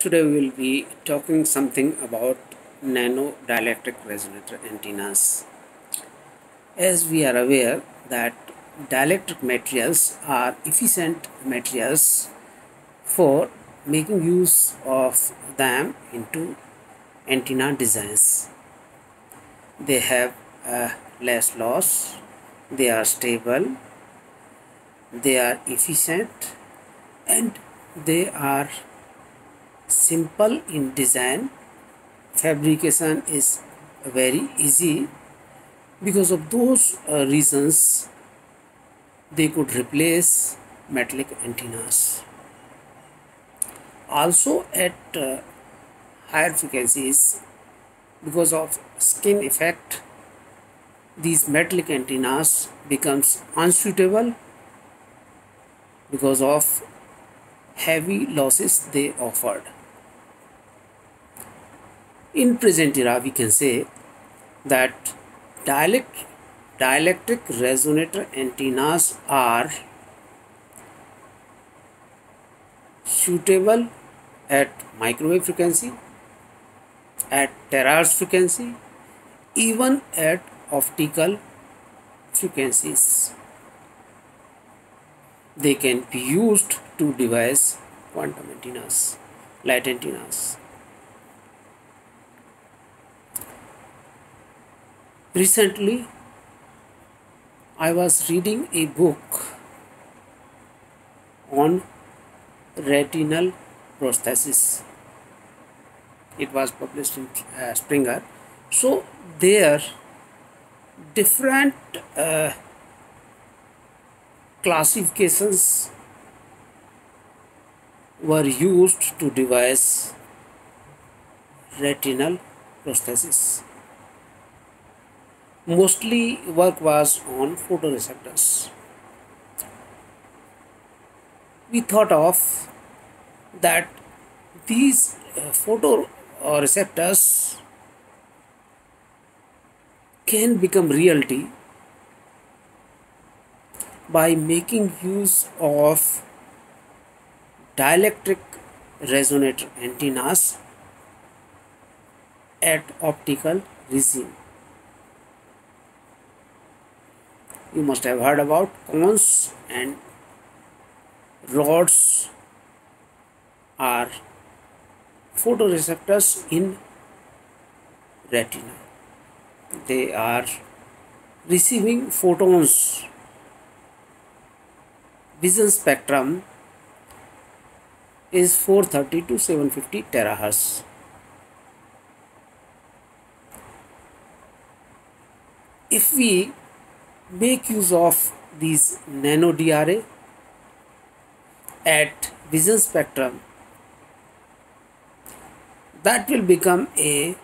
Today we will be talking something about nano dielectric resonator antennas. As we are aware that dielectric materials are efficient materials for making use of them into antenna designs. They have less loss, they are stable, they are efficient, and they are simple in design. Fabrication is very easy. Because of those reasons, they could replace metallic antennas. Also at higher frequencies, because of skin effect, these metallic antennas becomes unsuitable because of heavy losses they offered. In present era, we can say that dielectric resonator antennas are suitable at microwave frequency, at terahertz frequency, even at optical frequencies. They can be used to devise quantum antennas, light antennas. Recently, I was reading a book on retinal prosthesis. It was published in Springer. So there different classifications were used to devise retinal prosthesis. Mostly work was on photoreceptors. We thought of that these photoreceptors can become reality by making use of dielectric resonator antennas at optical regime. You must have heard about cones and rods are photoreceptors in retina. They are receiving photons. Vision spectrum is 430 to 750 terahertz. If we make use of these nano DRA at vision spectrum, that will become a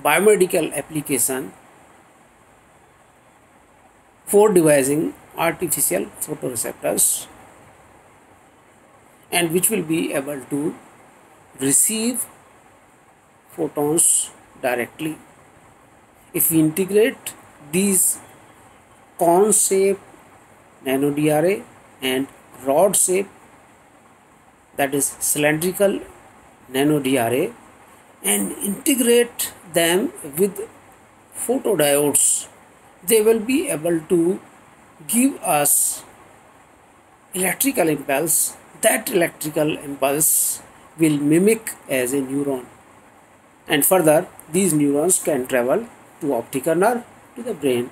biomedical application for devising artificial photoreceptors, and which will be able to receive photons directly. If we integrate these cone shape nano DRA and rod shape, that is cylindrical nano DRA, and integrate them with photodiodes, they will be able to give us electrical impulse. That electrical impulse will mimic as a neuron, and further these neurons can travel to optical nerve to the brain,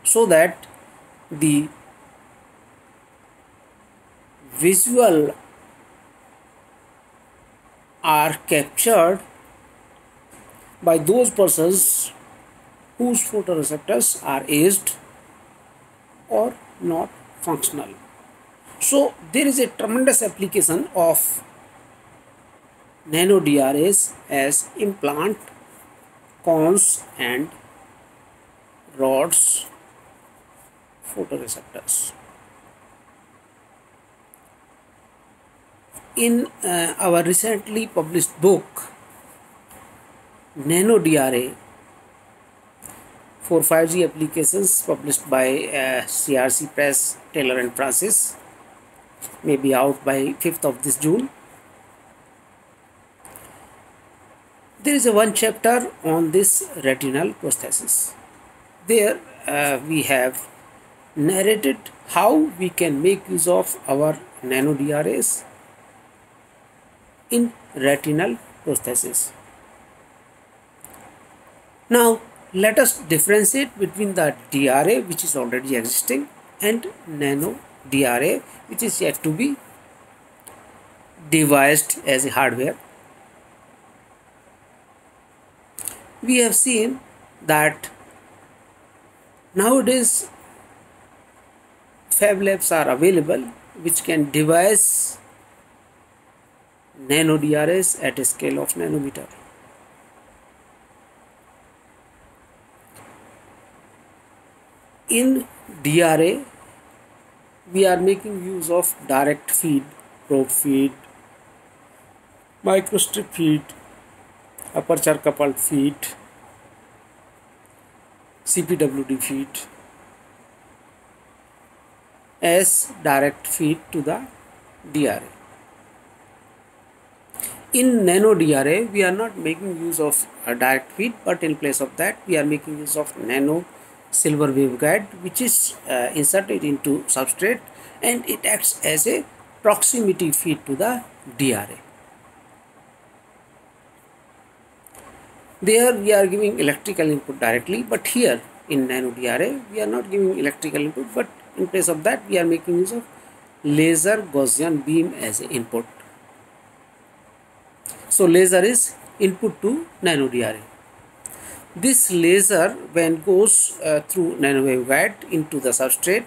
so that the visual are captured by those persons whose photoreceptors are aged or not functional. So there is a tremendous application of nano DRAs as implant, cones and rods photoreceptors. In our recently published book Nano DRA for 5G applications, published by CRC Press, Taylor and Francis, may be out by 5th of this June. There is a one chapter on this retinal prosthesis. There we have narrated how we can make use of our nano DRAs in retinal prosthesis. Now let us differentiate between the DRA which is already existing and nano DRA which is yet to be devised as a hardware. We have seen that nowadays fab labs are available which can devise nano DRAs at a scale of nanometer. In DRA, we are making use of direct feed, probe feed, microstrip feed, aperture coupled feed, CPWD feed as direct feed to the DRA. In nano DRA, we are not making use of a direct feed, but in place of that, we are making use of nano silver waveguide, which is inserted into substrate, and it acts as a proximity feed to the DRA. There we are giving electrical input directly, but here in nano DRA, we are not giving electrical input, but in place of that, we are making use of laser Gaussian beam as an input. So laser is input to nano DRA. This laser, when goes through nano waveguide into the substrate,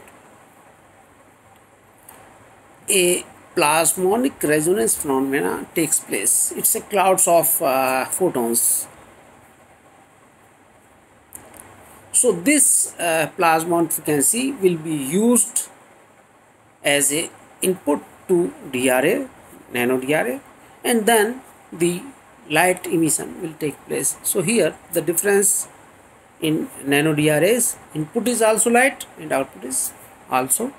a plasmonic resonance phenomena takes place. It's a clouds of photons. So this plasmon frequency will be used as a input to DRA, nano DRA, and then the light emission will take place. So here the difference in nano DRAs, input is also light and output is also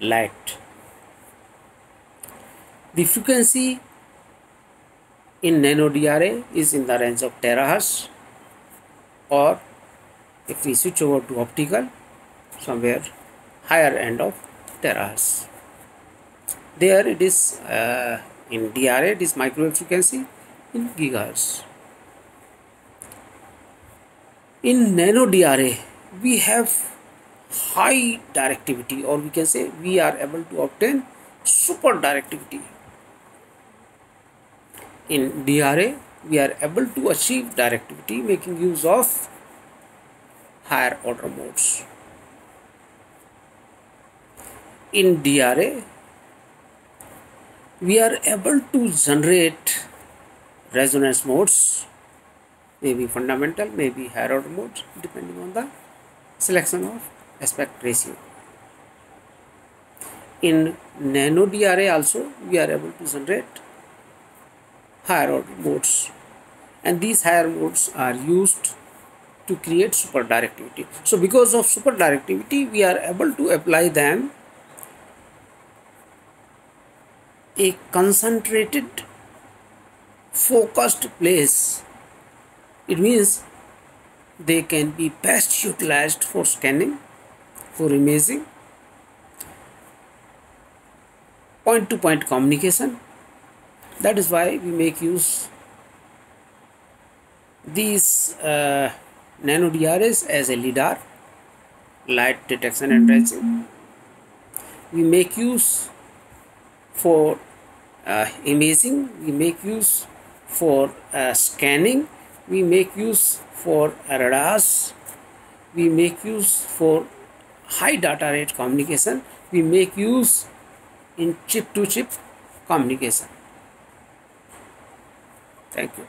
light. The frequency in nano DRA is in the range of terahertz, or if we switch over to optical, somewhere higher end of terahertz. There it is in DRA, it is microwave frequency in gigahertz. In nano DRA, we have high directivity, or we can say we are able to obtain super directivity. In DRA, we are able to achieve directivity making use of higher order modes. In DRA, we are able to generate resonance modes, maybe fundamental, maybe higher order modes, depending on the selection of aspect ratio. In nano DRA also, we are able to generate higher order modes, and these higher modes are used to create super directivity. So because of super directivity, we are able to apply them a concentrated focused place. It means they can be best utilized for scanning, for imaging, point to point communication. That is why we make use these nano DRAs as a LIDAR, light detection and tracing. We make use for imaging, we make use for scanning, we make use for radars, we make use for high data rate communication, we make use in chip to chip communication. Thank you.